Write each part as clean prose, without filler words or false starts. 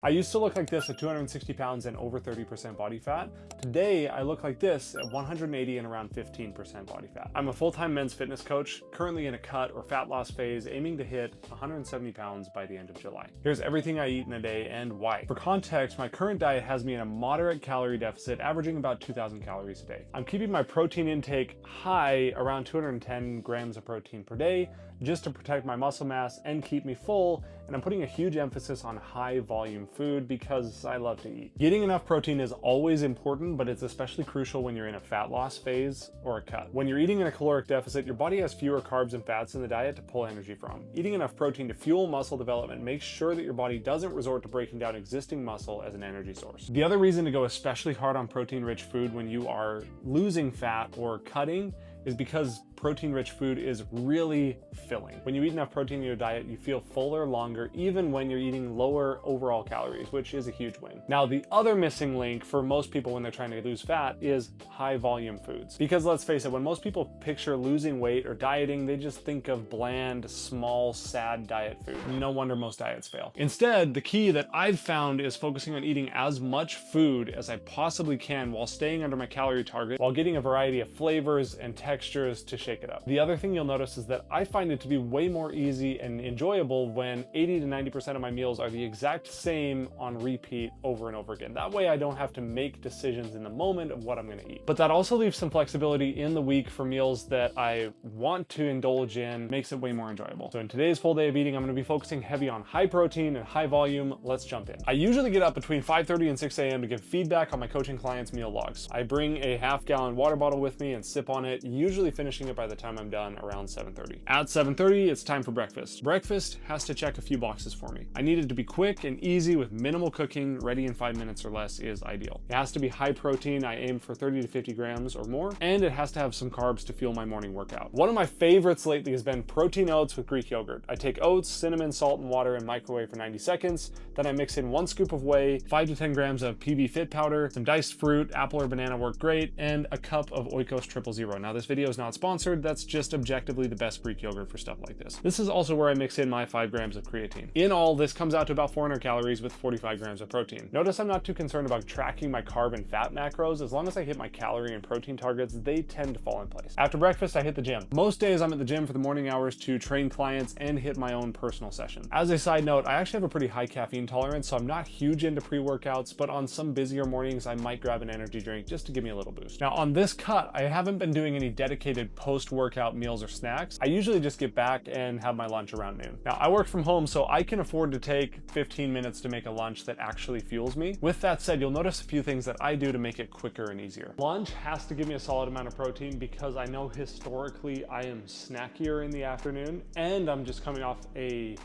I used to look like this at 260 pounds and over 30% body fat. Today, I look like this at 180 and around 15% body fat. I'm a full-time men's fitness coach, currently in a cut or fat loss phase, aiming to hit 170 pounds by the end of July. Here's everything I eat in a day and why. For context, my current diet has me in a moderate calorie deficit, averaging about 2,000 calories a day. I'm keeping my protein intake high, around 210 grams of protein per day, just to protect my muscle mass and keep me full, and I'm putting a huge emphasis on high volume food because I love to eat. Getting enough protein is always important, but it's especially crucial when you're in a fat loss phase or a cut. When you're eating in a caloric deficit, your body has fewer carbs and fats in the diet to pull energy from. Eating enough protein to fuel muscle development makes sure that your body doesn't resort to breaking down existing muscle as an energy source. The other reason to go especially hard on protein-rich food when you are losing fat or cutting is because protein-rich food is really filling. When you eat enough protein in your diet, you feel fuller longer, even when you're eating lower overall calories, which is a huge win. Now, the other missing link for most people when they're trying to lose fat is high volume foods. Because let's face it, when most people picture losing weight or dieting, they just think of bland, small, sad diet food. No wonder most diets fail. Instead, the key that I've found is focusing on eating as much food as I possibly can while staying under my calorie target, while getting a variety of flavors and textures to shake it up. The other thing you'll notice is that I find it to be way more easy and enjoyable when 80 to 90% of my meals are the exact same on repeat over and over again. That way I don't have to make decisions in the moment of what I'm gonna eat. But that also leaves some flexibility in the week for meals that I want to indulge in, makes it way more enjoyable. So in today's full day of eating, I'm gonna be focusing heavy on high protein and high volume. Let's jump in. I usually get up between 5:30 and 6 a.m. to give feedback on my coaching clients' meal logs. I bring a half-gallon water bottle with me and sip on it, usually finishing it by the time I'm done around 7:30. At 7:30, it's time for breakfast. Breakfast has to check a few boxes for me. I need it to be quick and easy with minimal cooking, ready in 5 minutes or less is ideal. It has to be high protein, I aim for 30 to 50 grams or more, and it has to have some carbs to fuel my morning workout. One of my favorites lately has been protein oats with Greek yogurt. I take oats, cinnamon, salt, and water and microwave for 90 seconds. Then I mix in 1 scoop of whey, 5 to 10 grams of PB Fit powder, some diced fruit, apple or banana work great, and a cup of Oikos 000. Now this video is not sponsored, that's just objectively the best Greek yogurt for stuff like this. This is also where I mix in my 5 grams of creatine. In all, this comes out to about 400 calories with 45 grams of protein. Notice I'm not too concerned about tracking my carb and fat macros. As long as I hit my calorie and protein targets, they tend to fall in place. After breakfast, I hit the gym. Most days I'm at the gym for the morning hours to train clients and hit my own personal session. As a side note, I actually have a pretty high caffeine tolerance, so I'm not huge into pre-workouts, but on some busier mornings, I might grab an energy drink just to give me a little boost. Now on this cut, I haven't been doing any dedicated post-workout meals or snacks. I usually just get back and have my lunch around noon. Now I work from home, so I can afford to take 15 minutes to make a lunch that actually fuels me. With that said, you'll notice a few things that I do to make it quicker and easier. Lunch has to give me a solid amount of protein because I know historically I am snackier in the afternoon, and I'm just coming off a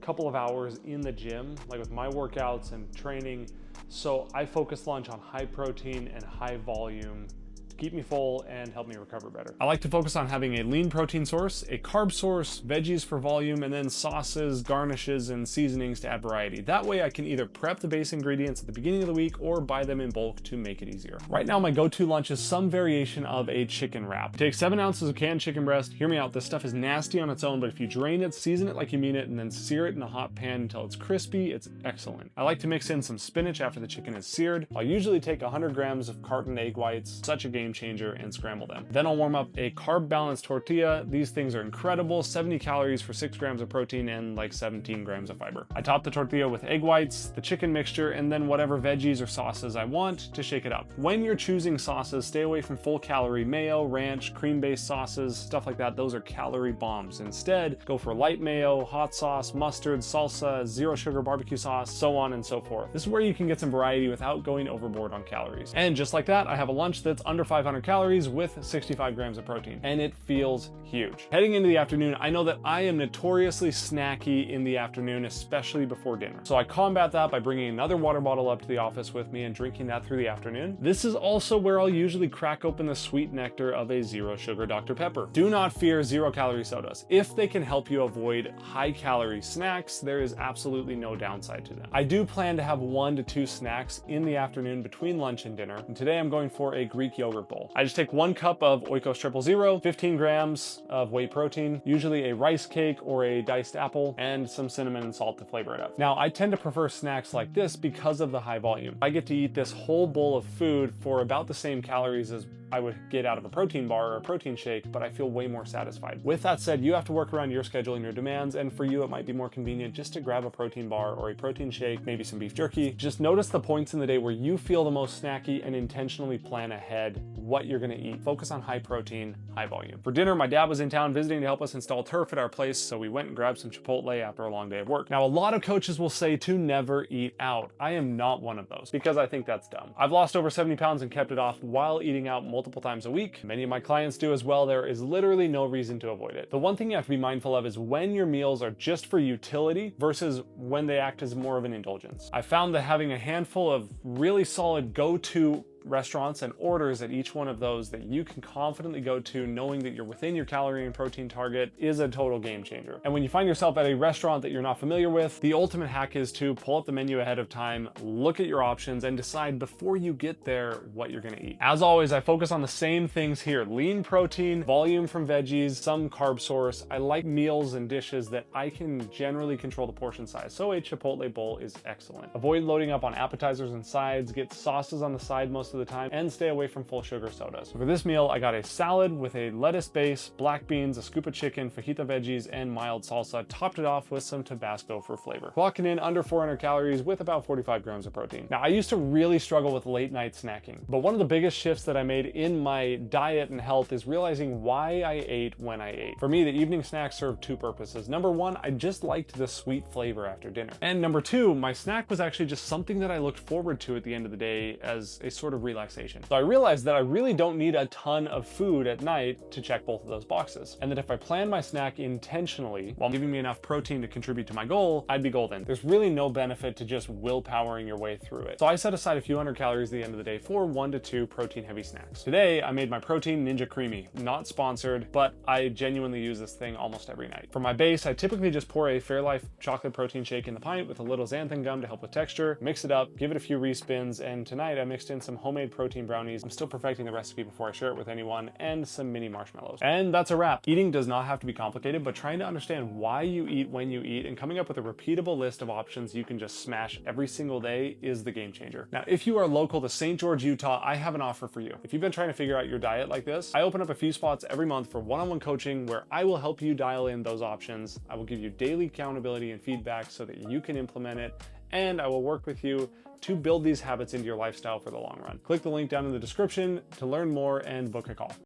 couple of hours in the gym, like with my workouts and training. So I focus lunch on high protein and high volume to keep me full and help me recover better. I like to focus on having a lean protein source, a carb source, veggies for volume, and then sauces, garnishes, and seasonings to add variety. That way I can either prep the base ingredients at the beginning of the week or buy them in bulk to make it easier. Right now, my go-to lunch is some variation of a chicken wrap. Take 7 ounces of canned chicken breast. Hear me out, this stuff is nasty on its own, but if you drain it, season it like you mean it, and then sear it in a hot pan until it's crispy, it's excellent. I like to mix in some spinach after the chicken is seared. I'll usually take 100 grams of carton egg whites, such a game changer, and scramble them. Then I'll warm up a carb balanced tortilla. These things are incredible, 70 calories for 6 grams of protein and like 17 grams of fiber. I top the tortilla with egg whites, the chicken mixture, and then whatever veggies or sauces I want to shake it up. When you're choosing sauces, stay away from full calorie mayo, ranch, cream-based sauces, stuff like that. Those are calorie bombs. Instead, go for light mayo, hot sauce, mustard, salsa, zero sugar barbecue sauce, so on and so forth. This is where you can get some variety without going overboard on calories. And just like that, I have a lunch that's under 500 calories with 65 grams of protein, and it feels huge. Heading into the afternoon, I know that I am notoriously snacky in the afternoon, especially before dinner. So I combat that by bringing another water bottle up to the office with me and drinking that through the afternoon. This is also where I'll usually crack open the sweet nectar of a zero sugar Dr. Pepper. Do not fear 0-calorie sodas. If they can help you avoid high-calorie snacks, there is absolutely no downside to them. I do plan to have 1 to 2 snacks in the afternoon between lunch and dinner, and today I'm going for a Greek yogurt favorite bowl. I just take 1 cup of Oikos 000, 15 grams of whey protein, usually a rice cake or a diced apple, and some cinnamon and salt to flavor it up. Now, I tend to prefer snacks like this because of the high volume. I get to eat this whole bowl of food for about the same calories as I would get out of a protein bar or a protein shake, but I feel way more satisfied. With that said, you have to work around your schedule and your demands, and for you, it might be more convenient just to grab a protein bar or a protein shake, maybe some beef jerky. Just notice the points in the day where you feel the most snacky and intentionally plan ahead what you're gonna eat. Focus on high protein, high volume. For dinner, my dad was in town visiting to help us install turf at our place, so we went and grabbed some Chipotle after a long day of work. Now, a lot of coaches will say to never eat out. I am not one of those because I think that's dumb. I've lost over 70 pounds and kept it off while eating out multiple times a week. Many of my clients do as well. There is literally no reason to avoid it. The one thing you have to be mindful of is when your meals are just for utility versus when they act as more of an indulgence. I found that having a handful of really solid go-to restaurants and orders at each one of those that you can confidently go to knowing that you're within your calorie and protein target is a total game changer. And when you find yourself at a restaurant that you're not familiar with, the ultimate hack is to pull up the menu ahead of time, look at your options, and decide before you get there what you're gonna eat. As always, I focus on the same things here: lean protein, volume from veggies, some carb source. I like meals and dishes that I can generally control the portion size, so a Chipotle bowl is excellent. Avoid loading up on appetizers and sides, get sauces on the side most of the time, and stay away from full sugar sodas. So for this meal, I got a salad with a lettuce base, black beans, a scoop of chicken, fajita veggies, and mild salsa. Topped it off with some Tabasco for flavor. Clocking in under 400 calories with about 45 grams of protein. Now, I used to really struggle with late night snacking, but one of the biggest shifts that I made in my diet and health is realizing why I ate when I ate. For me, the evening snacks served 2 purposes. Number 1, I just liked the sweet flavor after dinner. And number 2, my snack was actually just something that I looked forward to at the end of the day as a sort of relaxation. So I realized that I really don't need a ton of food at night to check both of those boxes. And that if I plan my snack intentionally while giving me enough protein to contribute to my goal, I'd be golden. There's really no benefit to just willpowering your way through it. So I set aside a few hundred calories at the end of the day for 1 to 2 protein heavy snacks. Today, I made my protein Ninja Creamy. Not sponsored, but I genuinely use this thing almost every night. For my base, I typically just pour a Fairlife chocolate protein shake in the pint with a little xanthan gum to help with texture, mix it up, give it a few respins, and tonight I mixed in some homemade protein brownies. I'm still perfecting the recipe before I share it with anyone, and some mini marshmallows. And that's a wrap. Eating does not have to be complicated, but trying to understand why you eat when you eat and coming up with a repeatable list of options you can just smash every single day is the game changer. Now, if you are local to St. George, Utah, I have an offer for you. If you've been trying to figure out your diet like this, I open up a few spots every month for one-on-one coaching where I will help you dial in those options. I will give you daily accountability and feedback so that you can implement it, and I will work with you to build these habits into your lifestyle for the long run. Click the link down in the description to learn more and book a call.